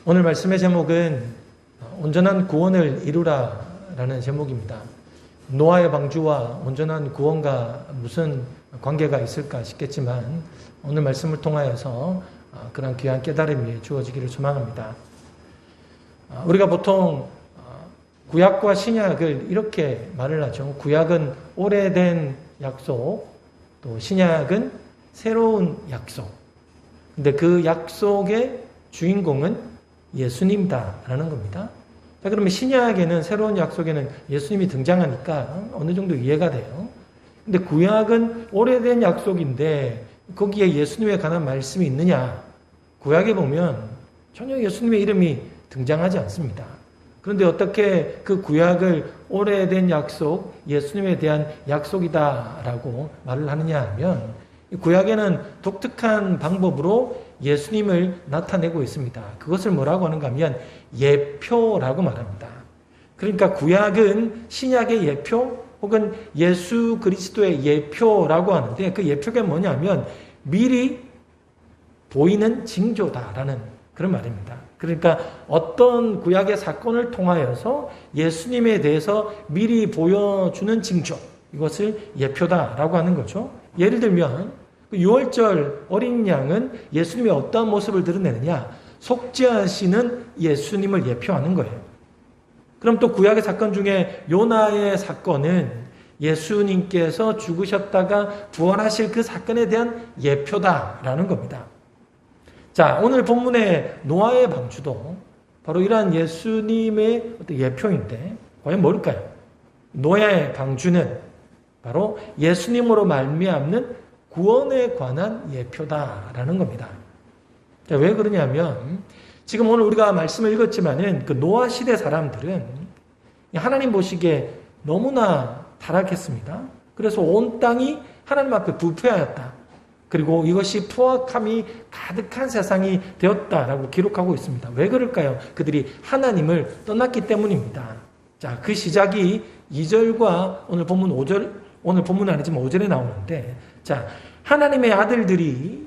오늘 말씀의 제목은 온전한 구원을 이루라라는 제목입니다. 노아의 방주와 온전한 구원과 무슨 관계가 있을까 싶겠지만 오늘 말씀을 통하여서 그런 귀한 깨달음이 주어지기를 소망합니다. 우리가 보통 구약과 신약을 이렇게 말을 하죠. 구약은 오래된 약속, 또 신약은 새로운 약속. 근데 그 약속의 주인공은 예수님이다라는 겁니다. 자, 그러면 신약에는, 새로운 약속에는 예수님이 등장하니까 어느 정도 이해가 돼요. 근데 구약은 오래된 약속인데 거기에 예수님에 관한 말씀이 있느냐? 구약에 보면 전혀 예수님의 이름이 등장하지 않습니다. 그런데 어떻게 그 구약을 오래된 약속, 예수님에 대한 약속이다라고 말을 하느냐 하면 구약에는 독특한 방법으로 예수님을 나타내고 있습니다. 그것을 뭐라고 하는가 하면 예표라고 말합니다. 그러니까 구약은 신약의 예표 혹은 예수 그리스도의 예표라고 하는데 그 예표가 뭐냐면 미리 보이는 징조다라는 그런 말입니다. 그러니까 어떤 구약의 사건을 통하여서 예수님에 대해서 미리 보여주는 징조, 이것을 예표다라고 하는 거죠. 예를 들면 6월절 어린 양은 예수님의 어떠한 모습을 드러내느냐? 속죄하시는 예수님을 예표하는 거예요. 그럼 또 구약의 사건 중에 요나의 사건은 예수님께서 죽으셨다가 부활하실 그 사건에 대한 예표다라는 겁니다. 자, 오늘 본문의 노아의 방주도 바로 이러한 예수님의 어떤 예표인데 과연 뭘까요? 노아의 방주는 바로 예수님으로 말미암는 구원에 관한 예표다라는 겁니다. 자, 왜 그러냐면 지금 오늘 우리가 말씀을 읽었지만은 그 노아 시대 사람들은 하나님 보시기에 너무나 타락했습니다. 그래서 온 땅이 하나님 앞에 부패하였다. 그리고 이것이 포악함이 가득한 세상이 되었다라고 기록하고 있습니다. 왜 그럴까요? 그들이 하나님을 떠났기 때문입니다. 자, 그 시작이 2절과 오늘 본문 5절, 오늘 본문은 아니지만 5절에 나오는데, 자, 하나님의 아들들이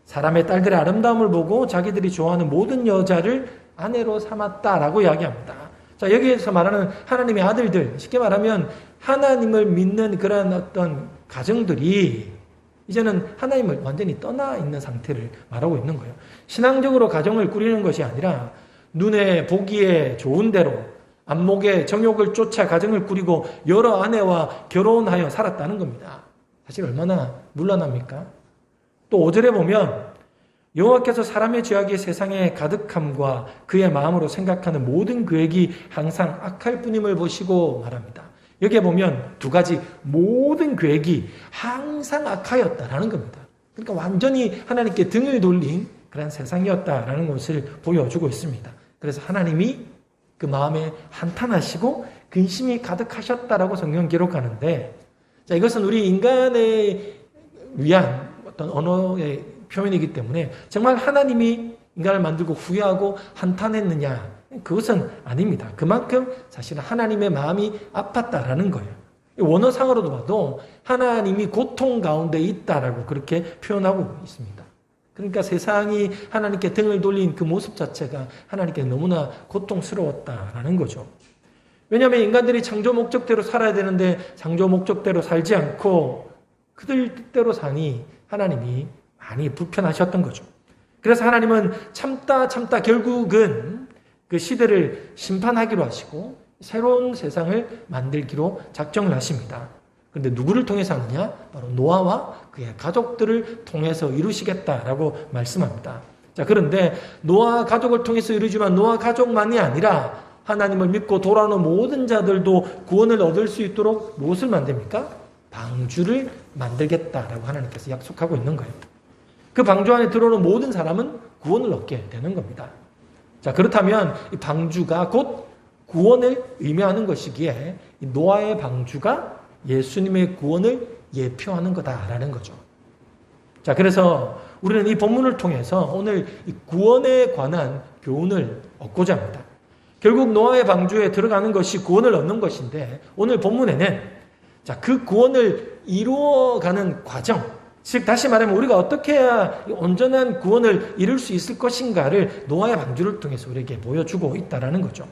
사람의 딸들의 아름다움을 보고 자기들이 좋아하는 모든 여자를 아내로 삼았다라고 이야기합니다. 자, 여기에서 말하는 하나님의 아들들, 쉽게 말하면 하나님을 믿는 그런 어떤 가정들이 이제는 하나님을 완전히 떠나 있는 상태를 말하고 있는 거예요. 신앙적으로 가정을 꾸리는 것이 아니라 눈에 보기에 좋은 대로 안목의 정욕을 쫓아 가정을 꾸리고 여러 아내와 결혼하여 살았다는 겁니다. 사실 얼마나 문란합니까? 또 5절에 보면 여호와께서 사람의 죄악이 세상에 가득함과 그의 마음으로 생각하는 모든 계획이 항상 악할 뿐임을 보시고 말합니다. 여기에 보면 두 가지, 모든 계획이 항상 악하였다라는 겁니다. 그러니까 완전히 하나님께 등을 돌린 그런 세상이었다라는 것을 보여주고 있습니다. 그래서 하나님이 그 마음에 한탄하시고 근심이 가득하셨다라고 성경 기록하는데, 자, 이것은 우리 인간에 위한 어떤 언어의 표현이기 때문에 정말 하나님이 인간을 만들고 후회하고 한탄했느냐? 그것은 아닙니다. 그만큼 사실은 하나님의 마음이 아팠다라는 거예요. 원어상으로도 봐도 하나님이 고통 가운데 있다라고 그렇게 표현하고 있습니다. 그러니까 세상이 하나님께 등을 돌린 그 모습 자체가 하나님께 너무나 고통스러웠다라는 거죠. 왜냐하면 인간들이 창조 목적대로 살아야 되는데 창조 목적대로 살지 않고 그들 뜻대로 사니 하나님이 많이 불편하셨던 거죠. 그래서 하나님은 참다 결국은 그 시대를 심판하기로 하시고 새로운 세상을 만들기로 작정을 하십니다. 그런데 누구를 통해서 하느냐? 바로 노아와 그의 가족들을 통해서 이루시겠다라고 말씀합니다. 자, 그런데 노아 가족을 통해서 이루지만 노아 가족만이 아니라 하나님을 믿고 돌아오는 모든 자들도 구원을 얻을 수 있도록 무엇을 만듭니까? 방주를 만들겠다라고 하나님께서 약속하고 있는 거예요. 그 방주 안에 들어오는 모든 사람은 구원을 얻게 되는 겁니다. 자, 그렇다면 이 방주가 곧 구원을 의미하는 것이기에 이 노아의 방주가 예수님의 구원을 예표하는 거다라는 거죠. 자, 그래서 우리는 이 본문을 통해서 오늘 이 구원에 관한 교훈을 얻고자 합니다. 결국 노아의 방주에 들어가는 것이 구원을 얻는 것인데 오늘 본문에는 자, 그 구원을 이루어가는 과정, 즉 다시 말하면 우리가 어떻게 해야 온전한 구원을 이룰 수 있을 것인가를 노아의 방주를 통해서 우리에게 보여주고 있다는 거죠.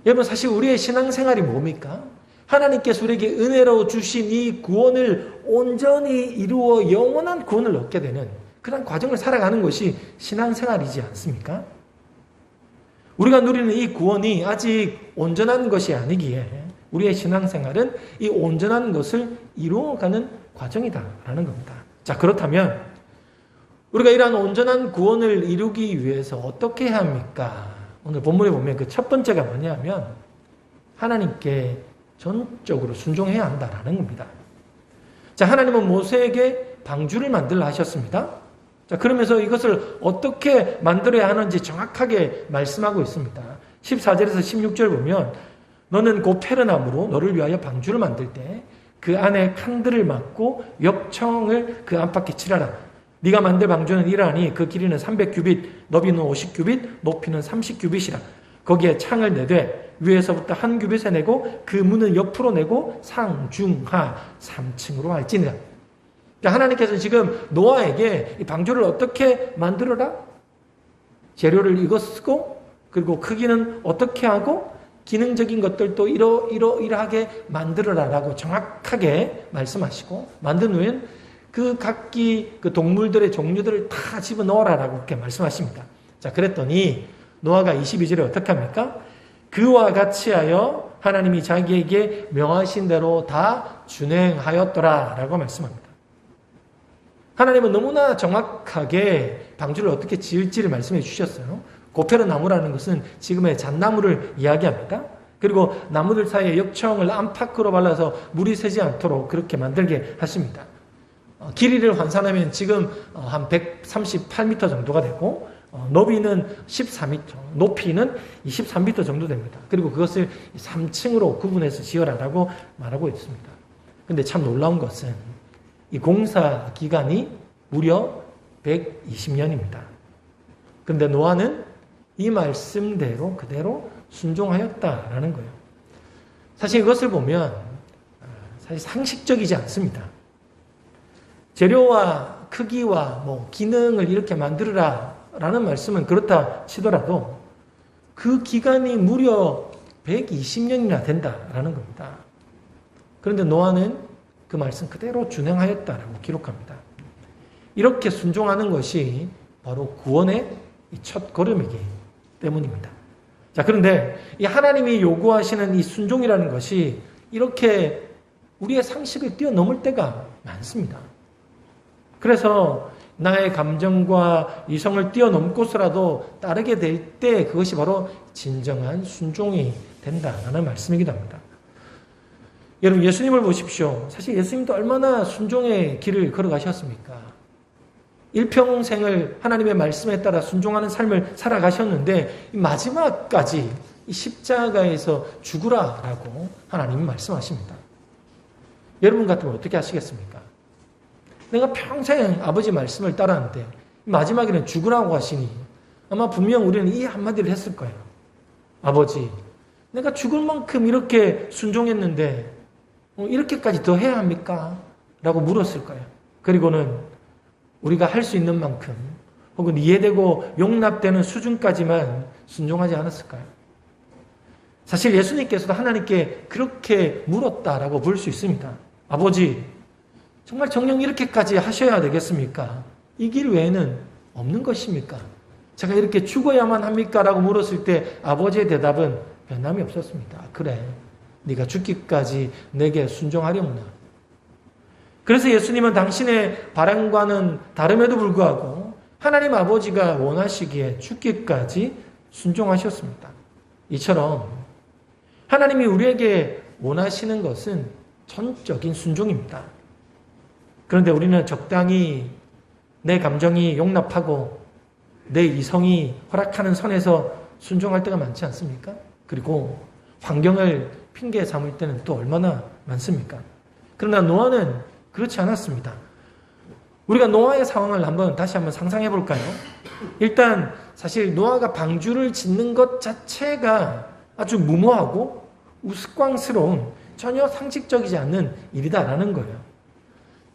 여러분 사실 우리의 신앙생활이 뭡니까? 하나님께서 우리에게 은혜로 주신 이 구원을 온전히 이루어 영원한 구원을 얻게 되는 그런 과정을 살아가는 것이 신앙생활이지 않습니까? 우리가 누리는 이 구원이 아직 온전한 것이 아니기에 우리의 신앙생활은 이 온전한 것을 이루어가는 과정이다라는 겁니다. 자, 그렇다면 우리가 이러한 온전한 구원을 이루기 위해서 어떻게 해야 합니까? 오늘 본문에 보면 그 첫 번째가 뭐냐면 하나님께 전적으로 순종해야 한다라는 겁니다. 자, 하나님은 모세에게 방주를 만들라 하셨습니다. 자, 그러면서 이것을 어떻게 만들어야 하는지 정확하게 말씀하고 있습니다. 14절에서 16절 보면 너는 고페르나무로 너를 위하여 방주를 만들 때 그 안에 칸들을 막고 역청을 그 안팎에 칠하라. 네가 만들 방주는 이러하니 그 길이는 300규빗, 너비는 50규빗, 높이는 30규빗이라. 거기에 창을 내되 위에서부터 한 규빗에 내고 그 문을 옆으로 내고 상, 중, 하 3층으로 할지니라. 하나님께서는 지금 노아에게 이 방주를 어떻게 만들어라? 재료를 이거 쓰고 그리고 크기는 어떻게 하고 기능적인 것들도 이러하게 만들어라라고 정확하게 말씀하시고 만든 후엔 그 각기 그 동물들의 종류들을 다 집어넣어라라고 그렇게 말씀하십니다. 자, 그랬더니 노아가 22절에 어떻게 합니까? 그와 같이 하여 하나님이 자기에게 명하신 대로 다 준행하였더라라고 말씀합니다. 하나님은 너무나 정확하게 방주를 어떻게 지을지를 말씀해 주셨어요. 고페르 나무라는 것은 지금의 잣나무를 이야기합니다. 그리고 나무들 사이에 역청을 안팎으로 발라서 물이 새지 않도록 그렇게 만들게 하십니다. 길이를 환산하면 지금 한 138m 정도가 되고 너비는 14m, 높이는 23m 정도 됩니다. 그리고 그것을 3층으로 구분해서 지어라라고 말하고 있습니다. 근데 참 놀라운 것은 이 공사 기간이 무려 120년입니다. 그런데 노아는 이 말씀대로 그대로 순종하였다라는 거예요. 사실 이것을 보면 사실 상식적이지 않습니다. 재료와 크기와 기능을 이렇게 만들어라라는 말씀은 그렇다 치더라도 그 기간이 무려 120년이나 된다라는 겁니다. 그런데 노아는 그 말씀 그대로 준행하였다라고 기록합니다. 이렇게 순종하는 것이 바로 구원의 첫 걸음이기 때문입니다. 자, 그런데 이 하나님이 요구하시는 이 순종이라는 것이 이렇게 우리의 상식을 뛰어넘을 때가 많습니다. 그래서 나의 감정과 이성을 뛰어넘고서라도 따르게 될 때 그것이 바로 진정한 순종이 된다라는 말씀이기도 합니다. 여러분, 예수님을 보십시오. 사실 예수님도 얼마나 순종의 길을 걸어가셨습니까? 일평생을 하나님의 말씀에 따라 순종하는 삶을 살아가셨는데 마지막까지 이 십자가에서 죽으라라고 하나님이 말씀하십니다. 여러분 같으면 어떻게 하시겠습니까? 내가 평생 아버지 말씀을 따랐는데 마지막에는 죽으라고 하시니 아마 분명 우리는 이 한마디를 했을 거예요. 아버지, 내가 죽을 만큼 이렇게 순종했는데 이렇게까지 더 해야 합니까? 라고 물었을 거예요. 그리고는 우리가 할 수 있는 만큼 혹은 이해되고 용납되는 수준까지만 순종하지 않았을까요? 사실 예수님께서도 하나님께 그렇게 물었다라고 볼 수 있습니다. 아버지, 정말 정녕 이렇게까지 하셔야 되겠습니까? 이 길 외에는 없는 것입니까? 제가 이렇게 죽어야만 합니까? 라고 물었을 때 아버지의 대답은 변함이 없었습니다. 그래, 네가 죽기까지 내게 순종하려무나. 그래서 예수님은 당신의 바람과는 다름에도 불구하고 하나님 아버지가 원하시기에 죽기까지 순종하셨습니다. 이처럼 하나님이 우리에게 원하시는 것은 전적인 순종입니다. 그런데 우리는 적당히 내 감정이 용납하고 내 이성이 허락하는 선에서 순종할 때가 많지 않습니까? 그리고 환경을 핑계 삼을 때는 또 얼마나 많습니까? 그러나 노아는 그렇지 않았습니다. 우리가 노아의 상황을 다시 한번 상상해 볼까요? 일단 사실 노아가 방주를 짓는 것 자체가 아주 무모하고 우스꽝스러운 전혀 상식적이지 않는 일이다라는 거예요.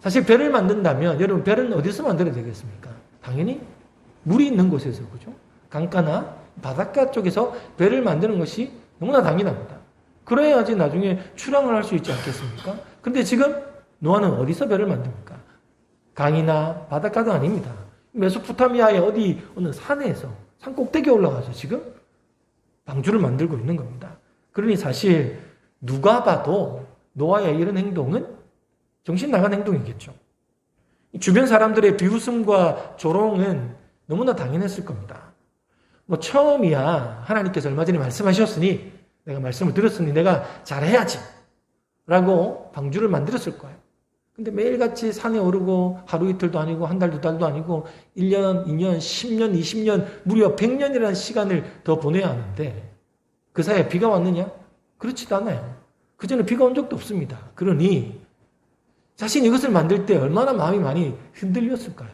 사실 배를 만든다면 여러분 배는 어디서 만들어야 되겠습니까? 당연히 물이 있는 곳에서, 그죠? 강가나 바닷가 쪽에서 배를 만드는 것이 너무나 당연합니다. 그래야지 나중에 출항을 할 수 있지 않겠습니까? 근데 지금 노아는 어디서 배를 만듭니까? 강이나 바닷가도 아닙니다. 메소포타미아의 어느 산에서, 산 꼭대기에 올라가서 지금 방주를 만들고 있는 겁니다. 그러니 사실 누가 봐도 노아의 이런 행동은 정신 나간 행동이겠죠. 주변 사람들의 비웃음과 조롱은 너무나 당연했을 겁니다. 처음이야 하나님께서 얼마 전에 말씀하셨으니, 내가 말씀을 들었으니 내가 잘해야지 라고 방주를 만들었을 거예요. 근데 매일같이 산에 오르고 하루 이틀도 아니고 한 달, 두 달도 아니고 1년, 2년, 10년, 20년, 무려 100년이라는 시간을 더 보내야 하는데 그 사이에 비가 왔느냐? 그렇지도 않아요. 그전에 비가 온 적도 없습니다. 그러니 자신이 이것을 만들 때 얼마나 마음이 많이 흔들렸을까요?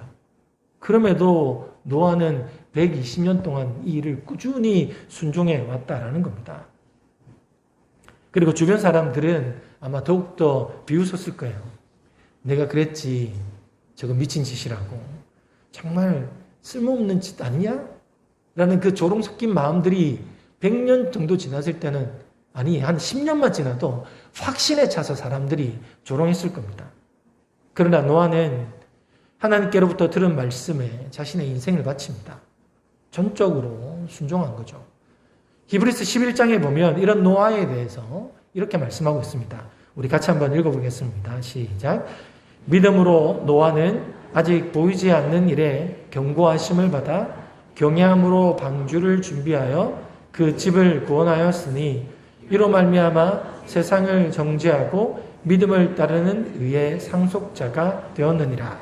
그럼에도 노아는 120년 동안 이 일을 꾸준히 순종해 왔다라는 겁니다. 그리고 주변 사람들은 아마 더욱더 비웃었을 거예요. 내가 그랬지, 저거 미친 짓이라고. 정말 쓸모없는 짓 아니냐? 라는 그 조롱 섞인 마음들이 100년 정도 지났을 때는, 아니 한 10년만 지나도 확신에 차서 사람들이 조롱했을 겁니다. 그러나 노아는 하나님께로부터 들은 말씀에 자신의 인생을 바칩니다. 전적으로 순종한 거죠. 히브리서 11장에 보면 이런 노아에 대해서 이렇게 말씀하고 있습니다. 우리 같이 한번 읽어보겠습니다. 시작. 믿음으로 노아는 아직 보이지 않는 일에 경고하심을 받아 경외함으로 방주를 준비하여 그 집을 구원하였으니 이로 말미암아 세상을 정죄하고 믿음을 따르는 의의 상속자가 되었느니라.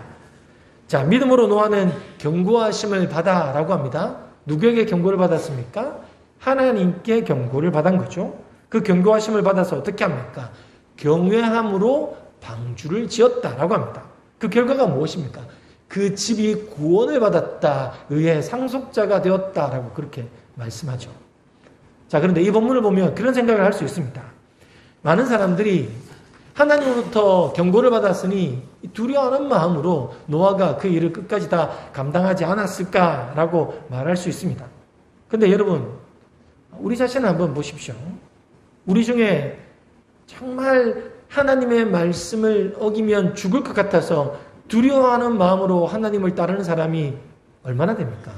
자, 믿음으로 노아는 경고하심을 받아라고 합니다. 누구에게 경고를 받았습니까? 하나님께 경고를 받은 거죠. 그 경고하심을 받아서 어떻게 합니까? 경외함으로 방주를 지었다라고 합니다. 그 결과가 무엇입니까? 그 집이 구원을 받았다, 의의 상속자가 되었다라고 그렇게 말씀하죠. 자, 그런데 이 본문을 보면 그런 생각을 할 수 있습니다. 많은 사람들이 하나님으로부터 경고를 받았으니 두려워하는 마음으로 노아가 그 일을 끝까지 다 감당하지 않았을까라고 말할 수 있습니다. 그런데 여러분, 우리 자신을 한번 보십시오. 우리 중에 정말 하나님의 말씀을 어기면 죽을 것 같아서 두려워하는 마음으로 하나님을 따르는 사람이 얼마나 됩니까?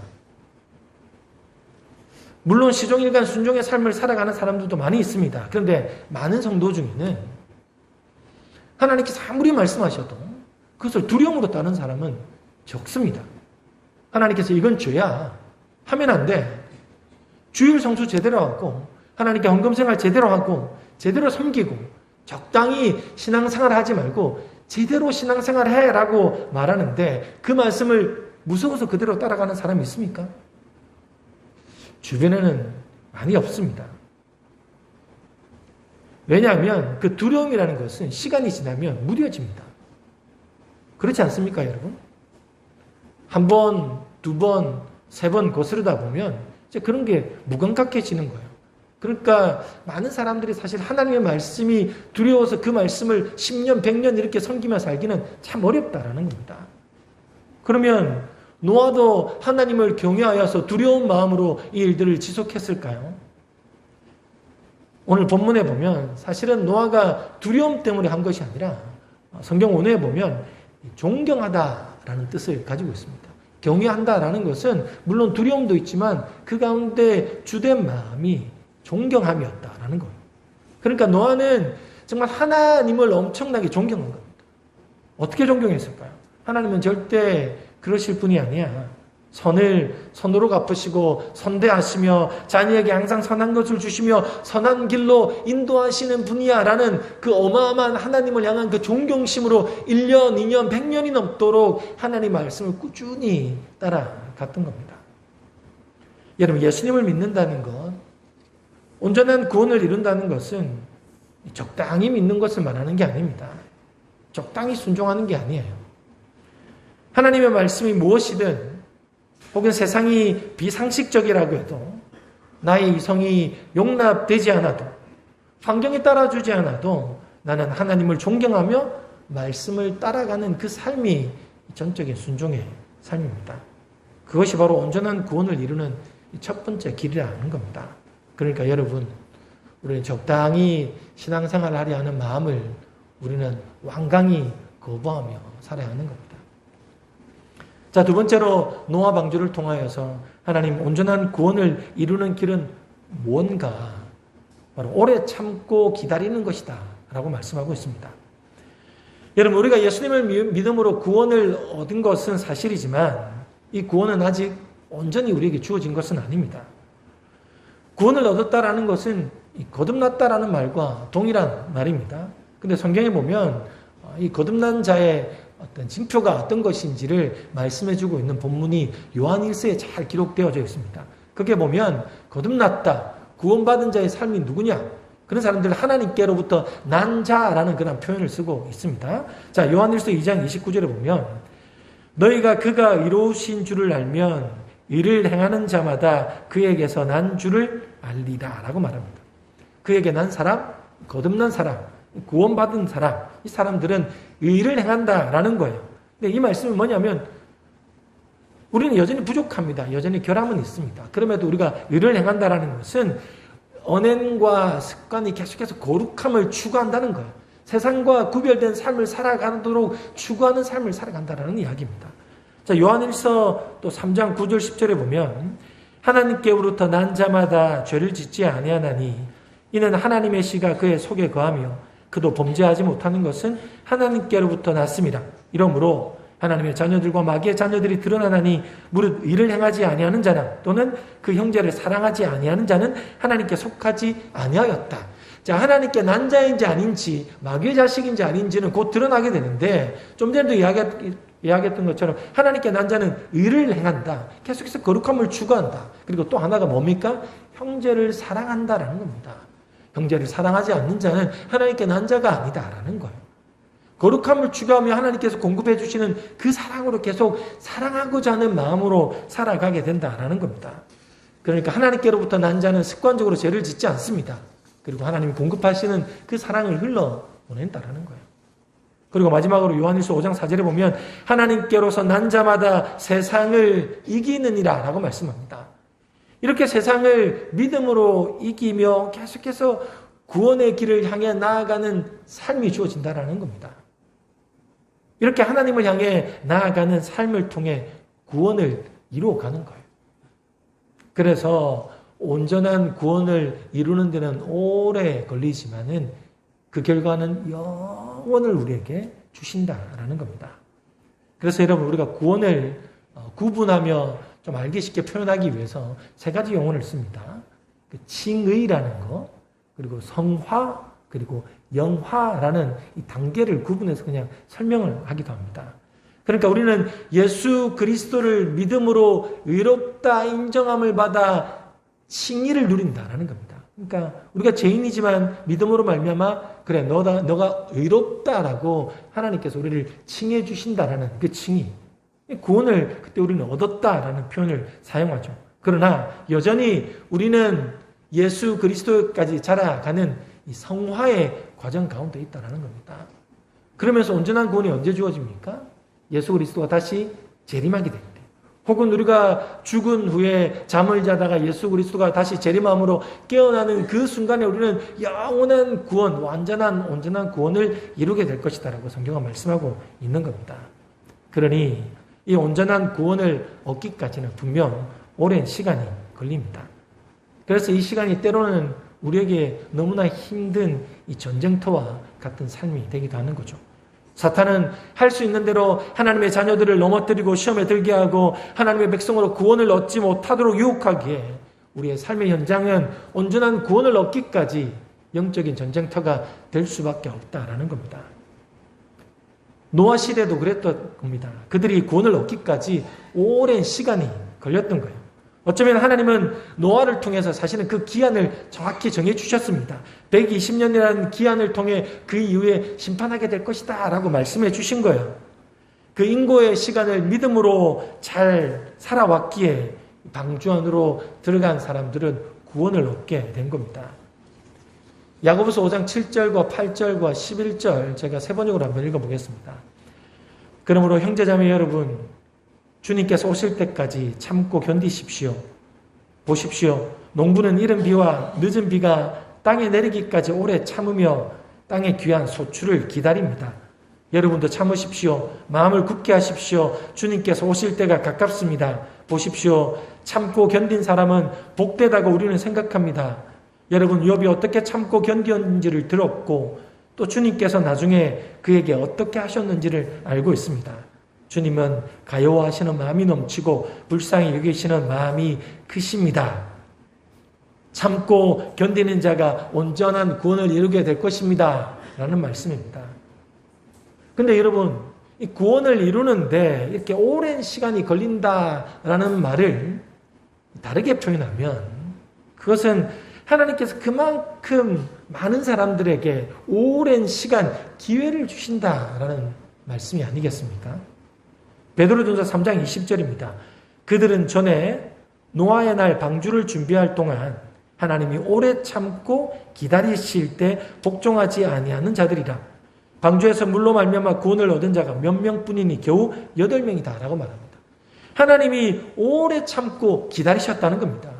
물론 시종일관 순종의 삶을 살아가는 사람들도 많이 있습니다. 그런데 많은 성도 중에는 하나님께서 아무리 말씀하셔도 그것을 두려움으로 따르는 사람은 적습니다. 하나님께서 이건 죄야, 하면 안 돼. 주일 성수 제대로 하고 하나님께 헌금생활 제대로 하고 제대로 섬기고 적당히 신앙생활 하지 말고 제대로 신앙생활 해라고 말하는데 그 말씀을 무서워서 그대로 따라가는 사람이 있습니까? 주변에는 많이 없습니다. 왜냐하면 그 두려움이라는 것은 시간이 지나면 무뎌집니다. 그렇지 않습니까, 여러분? 한 번, 두 번, 세 번 거스르다 보면 이제 그런 게 무감각해지는 거예요. 그러니까 많은 사람들이 사실 하나님의 말씀이 두려워서 그 말씀을 10년, 100년 이렇게 섬기며 살기는 참 어렵다라는 겁니다. 그러면 노아도 하나님을 경외하여서 두려운 마음으로 이 일들을 지속했을까요? 오늘 본문에 보면 사실은 노아가 두려움 때문에 한 것이 아니라 성경 원어에 보면 존경하다라는 뜻을 가지고 있습니다. 경외한다라는 것은 물론 두려움도 있지만 그 가운데 주된 마음이 존경함이었다라는 거예요. 그러니까 노아는 정말 하나님을 엄청나게 존경한 겁니다. 어떻게 존경했을까요? 하나님은 절대 그러실 분이 아니야. 선으로 갚으시고 선대하시며 자녀에게 항상 선한 것을 주시며 선한 길로 인도하시는 분이야 라는 그 어마어마한 하나님을 향한 그 존경심으로 1년, 2년, 100년이 넘도록 하나님 말씀을 꾸준히 따라갔던 겁니다. 여러분, 예수님을 믿는다는 것, 온전한 구원을 이룬다는 것은 적당히 믿는 것을 말하는 게 아닙니다. 적당히 순종하는 게 아니에요. 하나님의 말씀이 무엇이든 혹은 세상이 비상식적이라고 해도 나의 이성이 용납되지 않아도 환경에 따라주지 않아도 나는 하나님을 존경하며 말씀을 따라가는 그 삶이 전적인 순종의 삶입니다. 그것이 바로 온전한 구원을 이루는 첫 번째 길이라는 겁니다. 그러니까 여러분, 우리는 적당히 신앙생활을 하려 하는 마음을 우리는 완강히 거부하며 살아야 하는 겁니다. 자, 두 번째로 노아 방주를 통하여서 하나님 온전한 구원을 이루는 길은 뭔가? 바로 오래 참고 기다리는 것이다 라고 말씀하고 있습니다. 여러분, 우리가 예수님을 믿음으로 구원을 얻은 것은 사실이지만 이 구원은 아직 온전히 우리에게 주어진 것은 아닙니다. 구원을 얻었다라는 것은 거듭났다라는 말과 동일한 말입니다. 근데 성경에 보면 이 거듭난 자의 어떤 징표가 어떤 것인지를 말씀해주고 있는 본문이 요한일서에 잘 기록되어져 있습니다. 거기에 보면 거듭났다, 구원받은 자의 삶이 누구냐? 그런 사람들은 하나님께로부터 난 자라는 그런 표현을 쓰고 있습니다. 자, 요한일서 2장 29절에 보면 너희가 그가 이로우신 줄을 알면 이를 행하는 자마다 그에게서 난 줄을 알리라 라고 말합니다. 그에게 난 사람, 거듭난 사람, 구원받은 사람, 이 사람들은 의를 행한다라는 거예요. 근데 이 말씀은 뭐냐면 우리는 여전히 부족합니다. 여전히 결함은 있습니다. 그럼에도 우리가 의를 행한다라는 것은 언행과 습관이 계속해서 거룩함을 추구한다는 거예요. 세상과 구별된 삶을 살아가도록 추구하는 삶을 살아간다는 이야기입니다. 자, 요한일서 또 3장 9절 10절에 보면 하나님께로부터 난 자마다 죄를 짓지 아니하나니 이는 하나님의 씨가 그의 속에 거하며 그도 범죄하지 못하는 것은 하나님께로부터 났습니다. 이러므로 하나님의 자녀들과 마귀의 자녀들이 드러나나니 무릇 의를 행하지 아니하는 자나 또는 그 형제를 사랑하지 아니하는 자는 하나님께 속하지 아니하였다. 자, 하나님께 난 자인지 아닌지 마귀의 자식인지 아닌지는 곧 드러나게 되는데 좀 전에도 이야기했던 것처럼 하나님께 난 자는 의를 행한다. 계속해서 거룩함을 추구한다. 그리고 또 하나가 뭡니까? 형제를 사랑한다라는 겁니다. 형제를 사랑하지 않는 자는 하나님께 난 자가 아니다라는 거예요. 거룩함을 추구하며 하나님께서 공급해 주시는 그 사랑으로 계속 사랑하고자 하는 마음으로 살아가게 된다라는 겁니다. 그러니까 하나님께로부터 난 자는 습관적으로 죄를 짓지 않습니다. 그리고 하나님이 공급하시는 그 사랑을 흘러보낸다라는 거예요. 그리고 마지막으로 요한일서 5장 4절에 보면 하나님께로서 난 자마다 세상을 이기느니라 라고 말씀합니다. 이렇게 세상을 믿음으로 이기며 계속해서 구원의 길을 향해 나아가는 삶이 주어진다라는 겁니다. 이렇게 하나님을 향해 나아가는 삶을 통해 구원을 이루어가는 거예요. 그래서 온전한 구원을 이루는 데는 오래 걸리지만은 그 결과는 영원을 우리에게 주신다라는 겁니다. 그래서 여러분, 우리가 구원을 구분하며 좀 알기 쉽게 표현하기 위해서 세 가지 용어를 씁니다. 칭의라는 거, 그리고 성화, 그리고 영화라는 이 단계를 구분해서 그냥 설명을 하기도 합니다. 그러니까 우리는 예수 그리스도를 믿음으로 의롭다 인정함을 받아 칭의를 누린다라는 겁니다. 그러니까 우리가 죄인이지만 믿음으로 말미암아 그래 너가 의롭다라고 하나님께서 우리를 칭해 주신다라는 그 칭의. 구원을 그때 우리는 얻었다라는 표현을 사용하죠. 그러나 여전히 우리는 예수 그리스도까지 자라가는 이 성화의 과정 가운데 있다는 겁니다. 그러면서 온전한 구원이 언제 주어집니까? 예수 그리스도가 다시 재림하게 될 때. 혹은 우리가 죽은 후에 잠을 자다가 예수 그리스도가 다시 재림함으로 깨어나는 그 순간에 우리는 영원한 구원, 온전한 구원을 이루게 될 것이다라고 성경은 말씀하고 있는 겁니다. 그러니 이 온전한 구원을 얻기까지는 분명 오랜 시간이 걸립니다. 그래서 이 시간이 때로는 우리에게 너무나 힘든 이 전쟁터와 같은 삶이 되기도 하는 거죠. 사탄은 할 수 있는 대로 하나님의 자녀들을 넘어뜨리고 시험에 들게 하고 하나님의 백성으로 구원을 얻지 못하도록 유혹하기에 우리의 삶의 현장은 온전한 구원을 얻기까지 영적인 전쟁터가 될 수밖에 없다라는 겁니다. 노아 시대도 그랬던 겁니다. 그들이 구원을 얻기까지 오랜 시간이 걸렸던 거예요. 어쩌면 하나님은 노아를 통해서 사실은 그 기한을 정확히 정해 주셨습니다. 120년이라는 기한을 통해 그 이후에 심판하게 될 것이다 라고 말씀해 주신 거예요. 그 인고의 시간을 믿음으로 잘 살아왔기에 방주 안으로 들어간 사람들은 구원을 얻게 된 겁니다. 야고보서 5장 7절과 8절과 11절 제가 세 번역으로 한번 읽어보겠습니다. 그러므로 형제자매 여러분, 주님께서 오실 때까지 참고 견디십시오. 보십시오. 농부는 이른 비와 늦은 비가 땅에 내리기까지 오래 참으며 땅의 귀한 소출을 기다립니다. 여러분도 참으십시오. 마음을 굳게 하십시오. 주님께서 오실 때가 가깝습니다. 보십시오. 참고 견딘 사람은 복되다고 우리는 생각합니다. 여러분, 욥이 어떻게 참고 견디었는지를 들었고 또 주님께서 나중에 그에게 어떻게 하셨는지를 알고 있습니다. 주님은 가여워하시는 마음이 넘치고 불쌍히 여기시는 마음이 크십니다. 참고 견디는 자가 온전한 구원을 이루게 될 것입니다. 라는 말씀입니다. 근데 여러분, 이 구원을 이루는데 이렇게 오랜 시간이 걸린다라는 말을 다르게 표현하면 그것은 하나님께서 그만큼 많은 사람들에게 오랜 시간 기회를 주신다라는 말씀이 아니겠습니까? 베드로전서 3장 20절입니다. 그들은 전에 노아의 날 방주를 준비할 동안 하나님이 오래 참고 기다리실 때 복종하지 아니하는 자들이라. 방주에서 물로 말미암아 구원을 얻은 자가 몇 명뿐이니 겨우 8명이다 라고 말합니다. 하나님이 오래 참고 기다리셨다는 겁니다.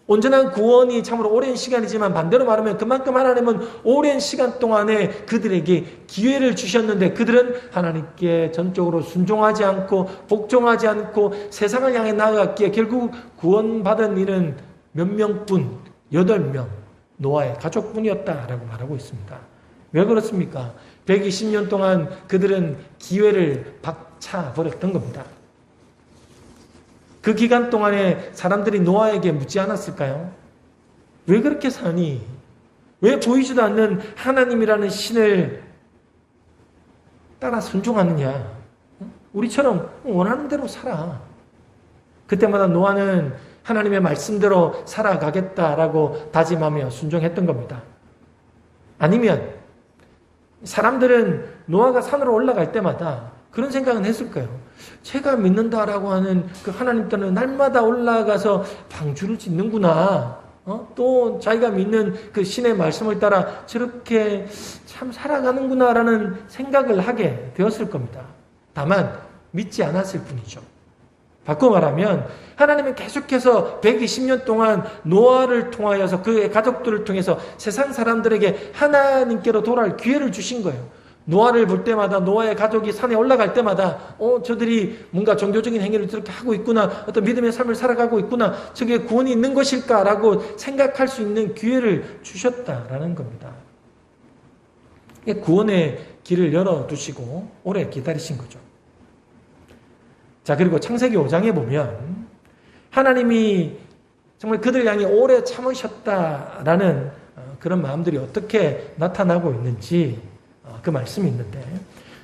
온전한 구원이 참으로 오랜 시간이지만 반대로 말하면 그만큼 하나님은 오랜 시간 동안에 그들에게 기회를 주셨는데 그들은 하나님께 전적으로 순종하지 않고 복종하지 않고 세상을 향해 나아갔기에 결국 구원받은 이는 몇 명뿐, 8명, 노아의 가족뿐이었다라고 말하고 있습니다. 왜 그렇습니까? 120년 동안 그들은 기회를 박차버렸던 겁니다. 그 기간 동안에 사람들이 노아에게 묻지 않았을까요? 왜 그렇게 사니? 왜 보이지도 않는 하나님이라는 신을 따라 순종하느냐? 우리처럼 원하는 대로 살아. 그때마다 노아는 하나님의 말씀대로 살아가겠다라고 다짐하며 순종했던 겁니다. 아니면 사람들은 노아가 산으로 올라갈 때마다 그런 생각은 했을 거예요. 제가 믿는다라고 하는 그 하나님 따는 날마다 올라가서 방주를 짓는구나. 또 자기가 믿는 그 신의 말씀을 따라 저렇게 참 살아가는구나라는 생각을 하게 되었을 겁니다. 다만 믿지 않았을 뿐이죠. 바꿔 말하면 하나님은 계속해서 120년 동안 노아를 통하여서 그의 가족들을 통해서 세상 사람들에게 하나님께로 돌아올 기회를 주신 거예요. 노아를 볼 때마다 노아의 가족이 산에 올라갈 때마다 저들이 뭔가 종교적인 행위를 저렇게 하고 있구나, 어떤 믿음의 삶을 살아가고 있구나, 저게 구원이 있는 것일까라고 생각할 수 있는 기회를 주셨다라는 겁니다. 구원의 길을 열어두시고 오래 기다리신 거죠. 자, 그리고 창세기 5장에 보면 하나님이 정말 그들 향해 오래 참으셨다라는 그런 마음들이 어떻게 나타나고 있는지 그 말씀이 있는데,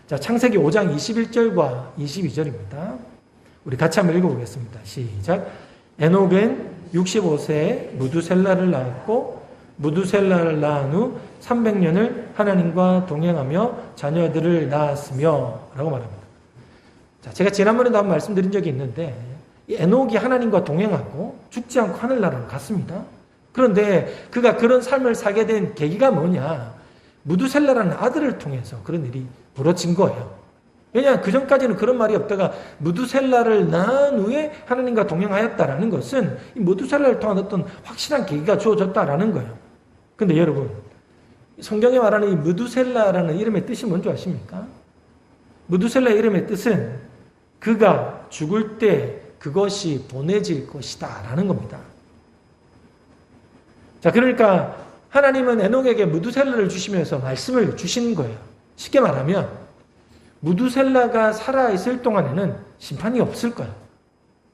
자, 창세기 5장 21절과 22절입니다. 우리 같이 한번 읽어보겠습니다. 시작. 에녹은 65세에 무두셀라를 낳았고 무두셀라를 낳은 후 300년을 하나님과 동행하며 자녀들을 낳았으며 라고 말합니다. 자, 제가 지난번에도 한번 말씀드린 적이 있는데 이 에녹이 하나님과 동행하고 죽지 않고 하늘나라로 갔습니다. 그런데 그가 그런 삶을 살게 된 계기가 뭐냐? 무두셀라라는 아들을 통해서 그런 일이 벌어진 거예요. 왜냐하면 그 전까지는 그런 말이 없다가 무두셀라를 낳은 후에 하나님과 동행하였다라는 것은 이 무두셀라를 통한 어떤 확실한 계기가 주어졌다라는 거예요. 근데 여러분, 성경에 말하는 이 무두셀라라는 이름의 뜻이 뭔지 아십니까? 무두셀라 이름의 뜻은 그가 죽을 때 그것이 보내질 것이다 라는 겁니다. 자, 그러니까 하나님은 에녹에게 무두셀라를 주시면서 말씀을 주시는 거예요. 쉽게 말하면 무두셀라가 살아있을 동안에는 심판이 없을 거예요.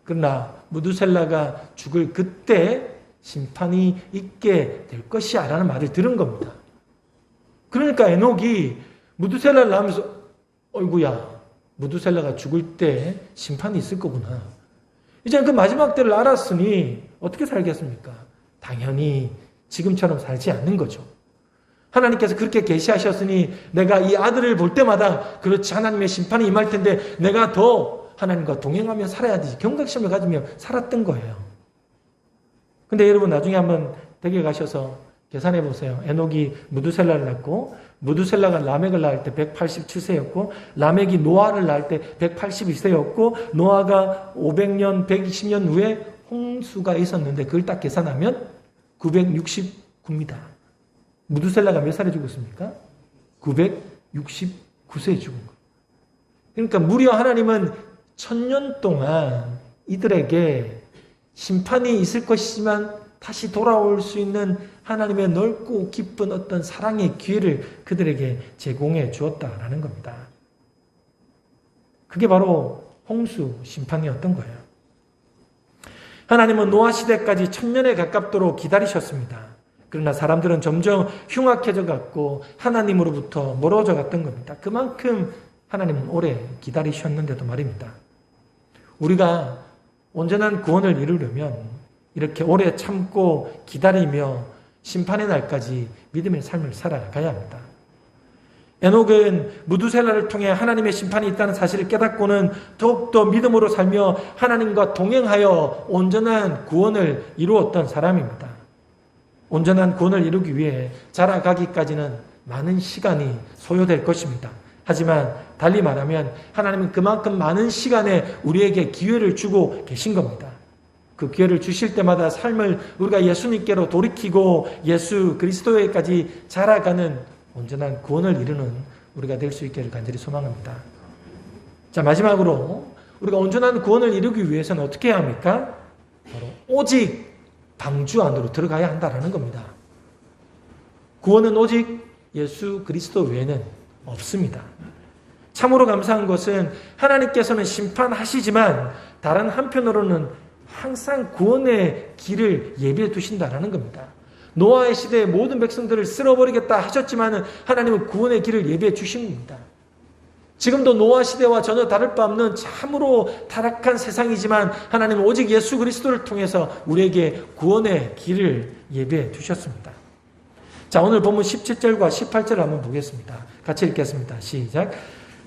그러나 무두셀라가 죽을 그때 심판이 있게 될 것이야 라는 말을 들은 겁니다. 그러니까 에녹이 무두셀라를 낳으면서 어이구야, 무두셀라가 죽을 때 심판이 있을 거구나. 이제 그 마지막 때를 알았으니 어떻게 살겠습니까? 당연히 지금처럼 살지 않는 거죠. 하나님께서 그렇게 계시하셨으니 내가 이 아들을 볼 때마다 그렇지, 하나님의 심판이 임할 텐데 내가 더 하나님과 동행하며 살아야 되지, 경각심을 가지며 살았던 거예요. 근데 여러분, 나중에 한번 댁에 가셔서 계산해 보세요. 에녹이 무두셀라를 낳고 무두셀라가 라멕을 낳을 때 187세였고 라멕이 노아를 낳을 때 182세였고 노아가 500년, 120년 후에 홍수가 있었는데 그걸 딱 계산하면 969입니다. 무두셀라가 몇 살에 죽었습니까? 969세에 죽은 거예요. 그러니까 무려 하나님은 1000년 동안 이들에게 심판이 있을 것이지만 다시 돌아올 수 있는 하나님의 넓고 깊은 어떤 사랑의 기회를 그들에게 제공해 주었다라는 겁니다. 그게 바로 홍수 심판이었던 거예요. 하나님은 노아 시대까지 1000년에 가깝도록 기다리셨습니다. 그러나 사람들은 점점 흉악해져 갔고 하나님으로부터 멀어져 갔던 겁니다. 그만큼 하나님은 오래 기다리셨는데도 말입니다. 우리가 온전한 구원을 이루려면 이렇게 오래 참고 기다리며 심판의 날까지 믿음의 삶을 살아가야 합니다. 에녹은 무두셀라를 통해 하나님의 심판이 있다는 사실을 깨닫고는 더욱더 믿음으로 살며 하나님과 동행하여 온전한 구원을 이루었던 사람입니다. 온전한 구원을 이루기 위해 자라가기까지는 많은 시간이 소요될 것입니다. 하지만 달리 말하면 하나님은 그만큼 많은 시간에 우리에게 기회를 주고 계신 겁니다. 그 기회를 주실 때마다 삶을 우리가 예수님께로 돌이키고 예수 그리스도에까지 자라가는 온전한 구원을 이루는 우리가 될 수 있기를 간절히 소망합니다. 자, 마지막으로 우리가 온전한 구원을 이루기 위해서는 어떻게 해야 합니까? 바로 오직 방주 안으로 들어가야 한다는 겁니다. 구원은 오직 예수 그리스도 외에는 없습니다. 참으로 감사한 것은 하나님께서는 심판하시지만 다른 한편으로는 항상 구원의 길을 예비해 두신다는 겁니다. 노아의 시대에 모든 백성들을 쓸어버리겠다 하셨지만 하나님은 구원의 길을 예비해 주신 겁니다. 지금도 노아 시대와 전혀 다를 바 없는 참으로 타락한 세상이지만 하나님은 오직 예수 그리스도를 통해서 우리에게 구원의 길을 예비해 두셨습니다. 자, 오늘 본문 17절과 18절을 한번 보겠습니다. 같이 읽겠습니다. 시작.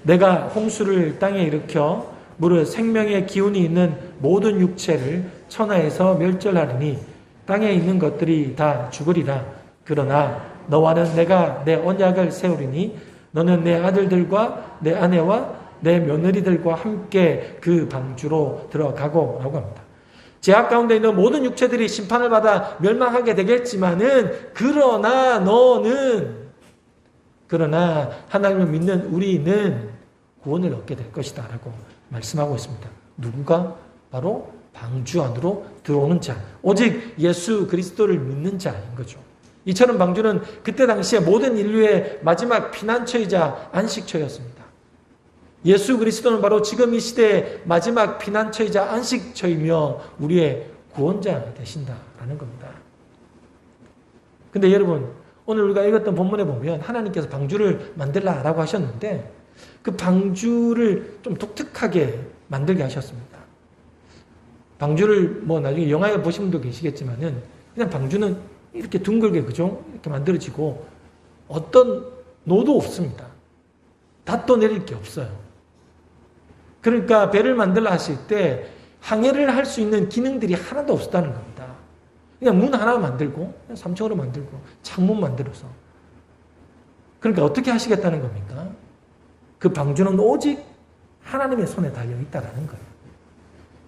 내가 홍수를 땅에 일으켜 무릇 생명의 기운이 있는 모든 육체를 천하에서 멸절하리니 땅에 있는 것들이 다 죽으리라. 그러나 너와는 내가 내 언약을 세우리니 너는 내 아들들과 내 아내와 내 며느리들과 함께 그 방주로 들어가고 라고 합니다. 죄악 가운데 있는 모든 육체들이 심판을 받아 멸망하게 되겠지만은 그러나 하나님을 믿는 우리는 구원을 얻게 될 것이다 라고 말씀하고 있습니다. 누구가? 바로 방주 안으로 들어오는 자, 오직 예수 그리스도를 믿는 자인 거죠. 이처럼 방주는 그때 당시에 모든 인류의 마지막 피난처이자 안식처였습니다. 예수 그리스도는 바로 지금 이 시대의 마지막 피난처이자 안식처이며 우리의 구원자 되신다라는 겁니다. 근데 여러분, 오늘 우리가 읽었던 본문에 보면 하나님께서 방주를 만들라라고 하셨는데 그 방주를 좀 독특하게 만들게 하셨습니다. 방주를 나중에 영화에 보신 분도 계시겠지만은 그냥 방주는 이렇게 둥글게 그죠? 이렇게 만들어지고 어떤 노도 없습니다. 닷도 내릴 게 없어요. 그러니까 배를 만들라 하실 때 항해를 할 수 있는 기능들이 하나도 없었다는 겁니다. 그냥 문 하나 만들고 그냥 3층으로 만들고 창문 만들어서 그러니까 어떻게 하시겠다는 겁니까? 그 방주는 오직 하나님의 손에 달려 있다라는 거예요.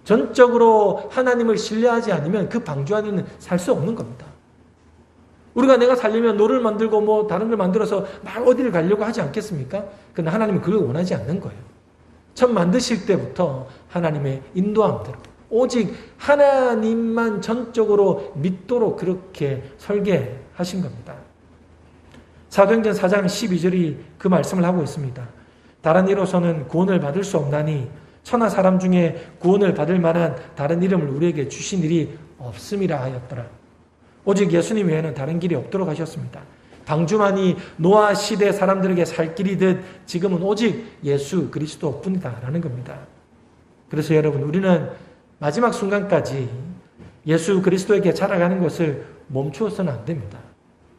전적으로 하나님을 신뢰하지 않으면 그 방주 안에는 살 수 없는 겁니다. 우리가 내가 살려면 노를 만들고 다른 걸 만들어서 막 어디를 가려고 하지 않겠습니까? 그런데 하나님은 그걸 원하지 않는 거예요. 처음 만드실 때부터 하나님의 인도함대로 오직 하나님만 전적으로 믿도록 그렇게 설계하신 겁니다. 사도행전 4장 12절이 그 말씀을 하고 있습니다. 다른 이로서는 구원을 받을 수 없나니 천하 사람 중에 구원을 받을 만한 다른 이름을 우리에게 주신 일이 없음이라 하였더라. 오직 예수님 외에는 다른 길이 없도록 하셨습니다. 방주만이 노아 시대 사람들에게 살 길이듯 지금은 오직 예수 그리스도뿐이다 라는 겁니다. 그래서 여러분, 우리는 마지막 순간까지 예수 그리스도에게 자라가는 것을 멈추어서는 안 됩니다.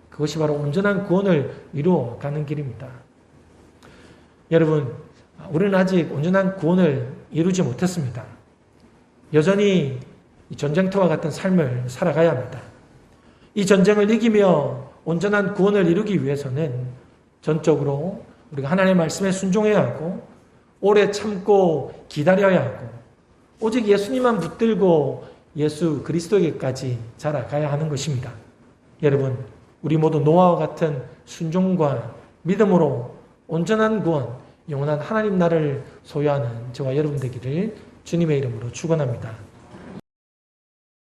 그것이 바로 온전한 구원을 이루어가는 길입니다. 여러분, 우리는 아직 온전한 구원을 이루지 못했습니다. 여전히 전쟁터와 같은 삶을 살아가야 합니다. 이 전쟁을 이기며 온전한 구원을 이루기 위해서는 전적으로 우리가 하나님의 말씀에 순종해야 하고 오래 참고 기다려야 하고 오직 예수님만 붙들고 예수 그리스도에게까지 자라가야 하는 것입니다. 여러분, 우리 모두 노아와 같은 순종과 믿음으로 온전한 구원, 영원한 하나님 나라를 소유하는 저와 여러분 되기를 주님의 이름으로 축원합니다.